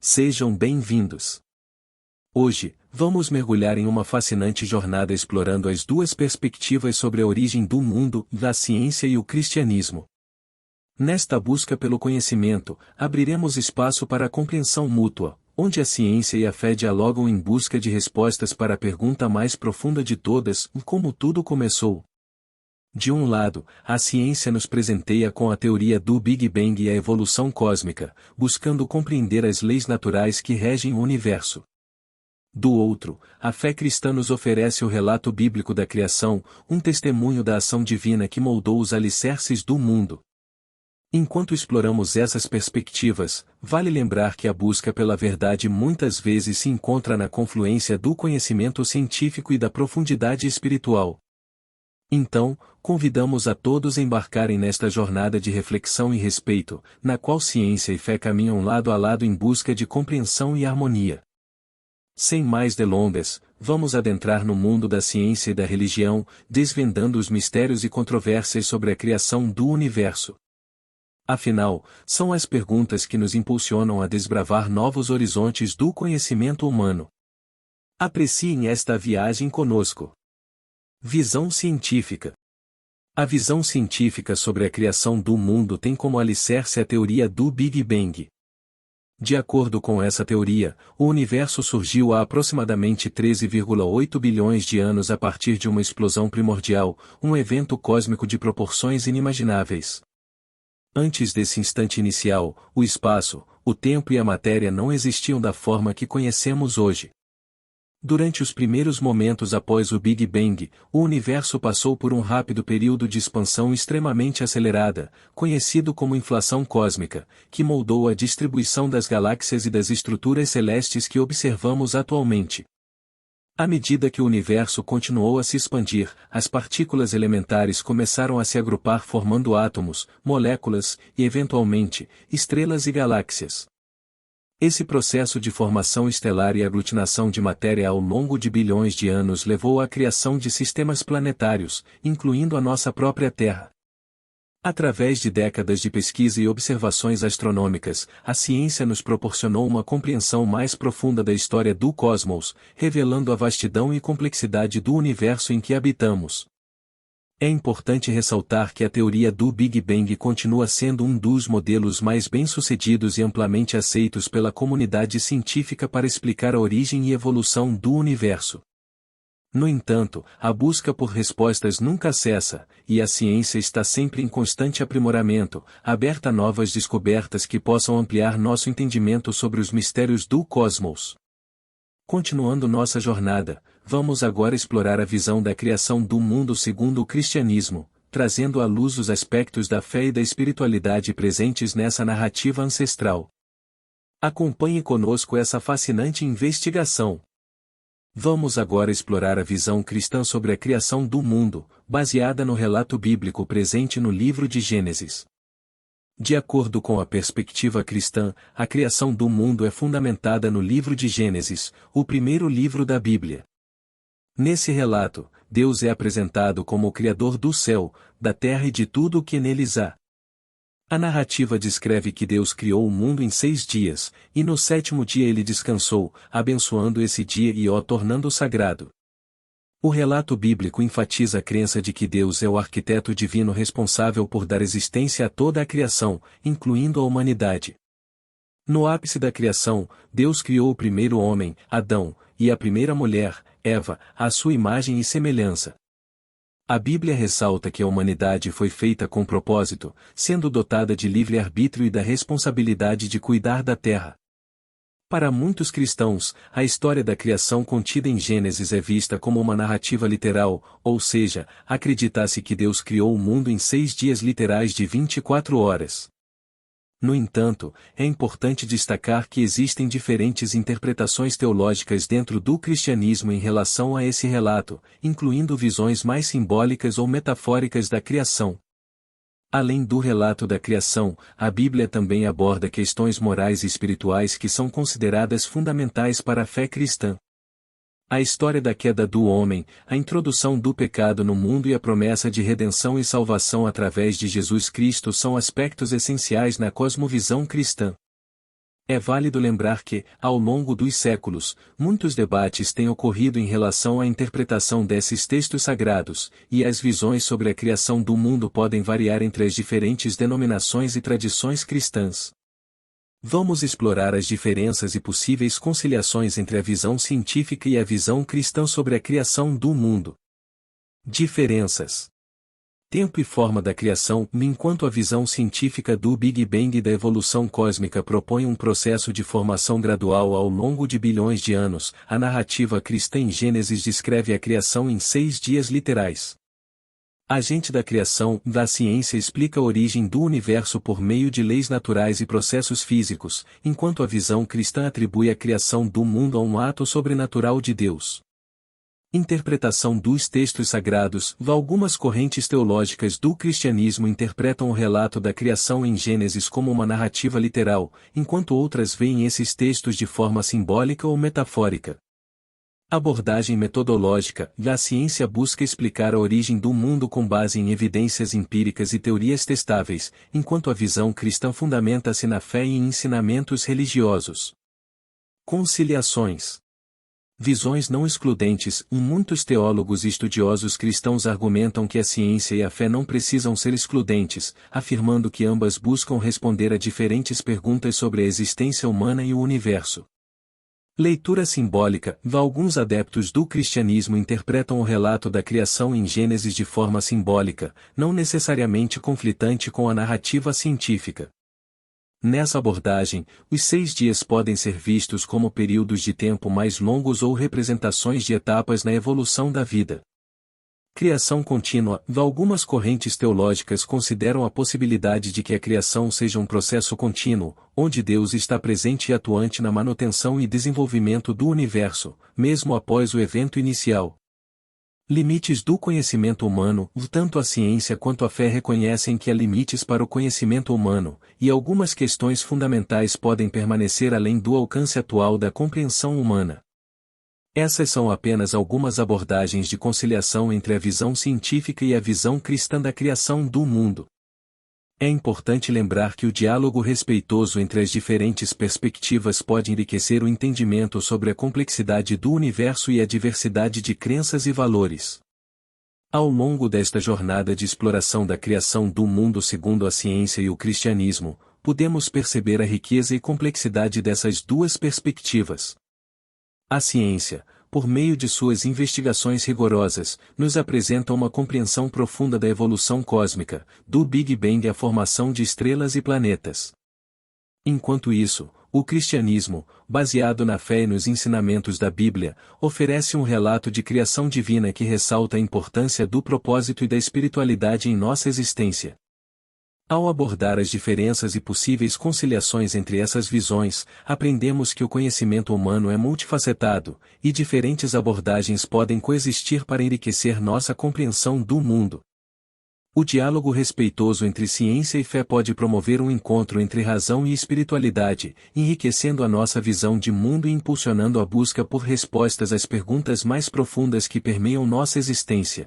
Sejam bem-vindos. Hoje, vamos mergulhar em uma fascinante jornada explorando as duas perspectivas sobre a origem do mundo, da ciência e o cristianismo. Nesta busca pelo conhecimento, abriremos espaço para a compreensão mútua, onde a ciência e a fé dialogam em busca de respostas para a pergunta mais profunda de todas: como tudo começou? De um lado, a ciência nos presenteia com a teoria do Big Bang e a evolução cósmica, buscando compreender as leis naturais que regem o universo. Do outro, a fé cristã nos oferece o relato bíblico da criação, um testemunho da ação divina que moldou os alicerces do mundo. Enquanto exploramos essas perspectivas, vale lembrar que a busca pela verdade muitas vezes se encontra na confluência do conhecimento científico e da profundidade espiritual. Então, convidamos a todos a embarcarem nesta jornada de reflexão e respeito, na qual ciência e fé caminham lado a lado em busca de compreensão e harmonia. Sem mais delongas, vamos adentrar no mundo da ciência e da religião, desvendando os mistérios e controvérsias sobre a criação do universo. Afinal, são as perguntas que nos impulsionam a desbravar novos horizontes do conhecimento humano. Apreciem esta viagem conosco. Visão científica. A visão científica sobre a criação do mundo tem como alicerce a teoria do Big Bang. De acordo com essa teoria, o universo surgiu há aproximadamente 13,8 bilhões de anos a partir de uma explosão primordial, um evento cósmico de proporções inimagináveis. Antes desse instante inicial, o espaço, o tempo e a matéria não existiam da forma que conhecemos hoje. Durante os primeiros momentos após o Big Bang, o universo passou por um rápido período de expansão extremamente acelerada, conhecido como inflação cósmica, que moldou a distribuição das galáxias e das estruturas celestes que observamos atualmente. À medida que o universo continuou a se expandir, as partículas elementares começaram a se agrupar formando átomos, moléculas e, eventualmente, estrelas e galáxias. Esse processo de formação estelar e aglutinação de matéria ao longo de bilhões de anos levou à criação de sistemas planetários, incluindo a nossa própria Terra. Através de décadas de pesquisa e observações astronômicas, a ciência nos proporcionou uma compreensão mais profunda da história do cosmos, revelando a vastidão e complexidade do universo em que habitamos. É importante ressaltar que a teoria do Big Bang continua sendo um dos modelos mais bem-sucedidos e amplamente aceitos pela comunidade científica para explicar a origem e evolução do universo. No entanto, a busca por respostas nunca cessa, e a ciência está sempre em constante aprimoramento, aberta a novas descobertas que possam ampliar nosso entendimento sobre os mistérios do cosmos. Continuando nossa jornada, vamos agora explorar a visão da criação do mundo segundo o cristianismo, trazendo à luz os aspectos da fé e da espiritualidade presentes nessa narrativa ancestral. Acompanhe conosco essa fascinante investigação. Vamos agora explorar a visão cristã sobre a criação do mundo, baseada no relato bíblico presente no livro de Gênesis. De acordo com a perspectiva cristã, a criação do mundo é fundamentada no livro de Gênesis, o primeiro livro da Bíblia. Nesse relato, Deus é apresentado como o Criador do céu, da terra e de tudo o que neles há. A narrativa descreve que Deus criou o mundo em 6 dias, e no 7º dia ele descansou, abençoando esse dia e o tornando sagrado. O relato bíblico enfatiza a crença de que Deus é o arquiteto divino responsável por dar existência a toda a criação, incluindo a humanidade. No ápice da criação, Deus criou o primeiro homem, Adão, e a primeira mulher, Eva, à sua imagem e semelhança. A Bíblia ressalta que a humanidade foi feita com propósito, sendo dotada de livre-arbítrio e da responsabilidade de cuidar da terra. Para muitos cristãos, a história da criação contida em Gênesis é vista como uma narrativa literal, ou seja, acredita-se que Deus criou o mundo em 6 dias literais de 24 horas. No entanto, é importante destacar que existem diferentes interpretações teológicas dentro do cristianismo em relação a esse relato, incluindo visões mais simbólicas ou metafóricas da criação. Além do relato da criação, a Bíblia também aborda questões morais e espirituais que são consideradas fundamentais para a fé cristã. A história da queda do homem, a introdução do pecado no mundo e a promessa de redenção e salvação através de Jesus Cristo são aspectos essenciais na cosmovisão cristã. É válido lembrar que, ao longo dos séculos, muitos debates têm ocorrido em relação à interpretação desses textos sagrados, e as visões sobre a criação do mundo podem variar entre as diferentes denominações e tradições cristãs. Vamos explorar as diferenças e possíveis conciliações entre a visão científica e a visão cristã sobre a criação do mundo. Diferenças. Tempo e forma da criação. Enquanto a visão científica do Big Bang e da evolução cósmica propõe um processo de formação gradual ao longo de bilhões de anos, a narrativa cristã em Gênesis descreve a criação em 6 dias literais. A agente da criação, da ciência explica a origem do universo por meio de leis naturais e processos físicos, enquanto a visão cristã atribui a criação do mundo a um ato sobrenatural de Deus. Interpretação dos textos sagrados. Algumas correntes teológicas do cristianismo interpretam o relato da criação em Gênesis como uma narrativa literal, enquanto outras veem esses textos de forma simbólica ou metafórica. Abordagem metodológica. A ciência busca explicar a origem do mundo com base em evidências empíricas e teorias testáveis, enquanto a visão cristã fundamenta-se na fé e em ensinamentos religiosos. Conciliações. Visões não excludentes. Muitos teólogos e estudiosos cristãos argumentam que a ciência e a fé não precisam ser excludentes, afirmando que ambas buscam responder a diferentes perguntas sobre a existência humana e o universo. Leitura simbólica. Alguns adeptos do cristianismo interpretam o relato da criação em Gênesis de forma simbólica, não necessariamente conflitante com a narrativa científica. Nessa abordagem, os 6 dias podem ser vistos como períodos de tempo mais longos ou representações de etapas na evolução da vida. Criação contínua. Algumas correntes teológicas consideram a possibilidade de que a criação seja um processo contínuo, onde Deus está presente e atuante na manutenção e desenvolvimento do universo, mesmo após o evento inicial. Limites do conhecimento humano. Tanto a ciência quanto a fé reconhecem que há limites para o conhecimento humano, e algumas questões fundamentais podem permanecer além do alcance atual da compreensão humana. Essas são apenas algumas abordagens de conciliação entre a visão científica e a visão cristã da criação do mundo. É importante lembrar que o diálogo respeitoso entre as diferentes perspectivas pode enriquecer o entendimento sobre a complexidade do universo e a diversidade de crenças e valores. Ao longo desta jornada de exploração da criação do mundo segundo a ciência e o cristianismo, podemos perceber a riqueza e complexidade dessas duas perspectivas. A ciência, por meio de suas investigações rigorosas, nos apresenta uma compreensão profunda da evolução cósmica, do Big Bang à formação de estrelas e planetas. Enquanto isso, o cristianismo, baseado na fé e nos ensinamentos da Bíblia, oferece um relato de criação divina que ressalta a importância do propósito e da espiritualidade em nossa existência. Ao abordar as diferenças e possíveis conciliações entre essas visões, aprendemos que o conhecimento humano é multifacetado, e diferentes abordagens podem coexistir para enriquecer nossa compreensão do mundo. O diálogo respeitoso entre ciência e fé pode promover um encontro entre razão e espiritualidade, enriquecendo a nossa visão de mundo e impulsionando a busca por respostas às perguntas mais profundas que permeiam nossa existência.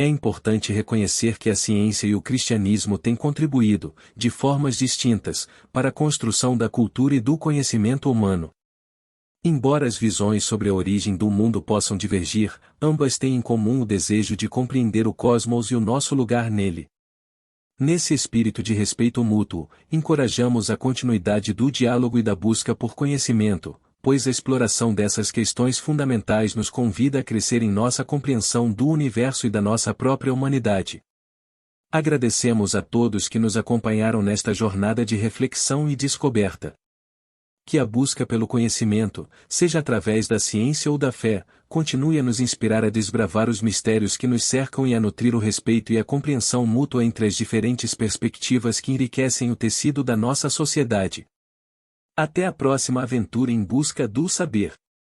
É importante reconhecer que a ciência e o cristianismo têm contribuído, de formas distintas, para a construção da cultura e do conhecimento humano. Embora as visões sobre a origem do mundo possam divergir, ambas têm em comum o desejo de compreender o cosmos e o nosso lugar nele. Nesse espírito de respeito mútuo, encorajamos a continuidade do diálogo e da busca por conhecimento, pois a exploração dessas questões fundamentais nos convida a crescer em nossa compreensão do universo e da nossa própria humanidade. Agradecemos a todos que nos acompanharam nesta jornada de reflexão e descoberta. Que a busca pelo conhecimento, seja através da ciência ou da fé, continue a nos inspirar a desbravar os mistérios que nos cercam e a nutrir o respeito e a compreensão mútua entre as diferentes perspectivas que enriquecem o tecido da nossa sociedade. Até a próxima aventura em busca do saber.